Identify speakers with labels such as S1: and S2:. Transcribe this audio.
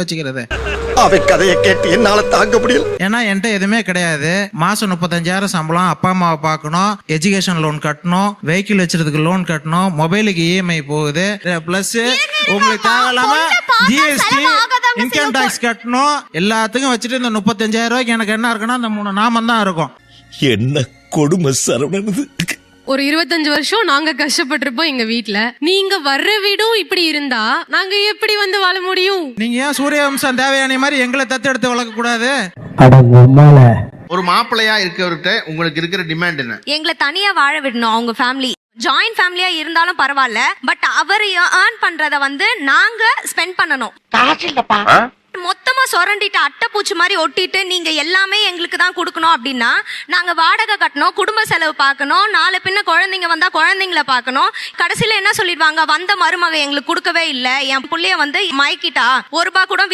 S1: வச்சுக்கிறது.
S2: அவ கதையை கேட்டு என்னால தாங்க முடியல.
S1: ஏன்னா என்கிட்ட எதுவுமே கிடையாது. மாசம் 35,000 சம்பளம், அப்பா அம்மாவை பார்க்கணும், எஜுகேஷன் லோன் கட்டணும், வெஹிக்கிள் வச்சிருக்கிறதுக்கு லோன் கட்டணும், மொபைலுக்கு இஎம்ஐ போகுது, பிளஸ் உங்களுக்கு தேவையில்லாம ஜிஎஸ்டி, இன்கம் டாக்ஸ் கட்டணும். எல்லாத்துக்கும் வச்சுட்டு இந்த 35,000 ரூபாய்க்கு எனக்கு என்ன இருக்குன்னா இந்த 3 நாமம் தான் இருக்கும்.
S2: என்ன கொடுமை சரவணன்.
S3: ஒரு 25 வருஷம் நாங்க கஷ்டப்பட்டிருப்போம் எங்க வீட்ல. நீங்க வர்ற வீடும் இப்படி இருந்தா நாங்க எப்படி வந்து வாழ முடியும்?
S1: நீங்க ஏன் சூரியவம்சம் தேவையான மாதிரி எங்களை தத்தெடுத்து வளர்க்க கூடாது?
S4: ஒரு மாப்பிள்ளையா இருக்கிறவர்கிட்ட உங்களுக்கு இருக்கிற டிமாண்ட் என்ன?
S5: எங்களை தனியா வாழ விடணும். அவங்க ஃபேமிலி ஜாயிண்ட் ஃபேமிலியா இருந்தாலும் பரவாயில்ல, பட் அவர் ஏர்ன் பண்றத வந்து நாங்க ஸ்பெண்ட் பண்ணணும். மொத்தமா சொரண்டிட்டு அட்டைப்பூச்சி மாதிரி ஒட்டிட்டு நீங்க எல்லாமே எங்களுக்கு தான் கொடுக்கணும் அப்படின்னா நாங்க வாடகை கட்டணும், குடும்ப செலவு பார்க்கணும், நாளை பின்ன குழந்தைங்க வந்தா குழந்தைங்கள பார்க்கணும். கடைசியில என்ன சொல்லிடுவாங்க, வந்த மருமக எங்களுக்கு கொடுக்கவே இல்லை, என் புள்ளைய வந்து மயக்கிட்டா, ₹1 கூட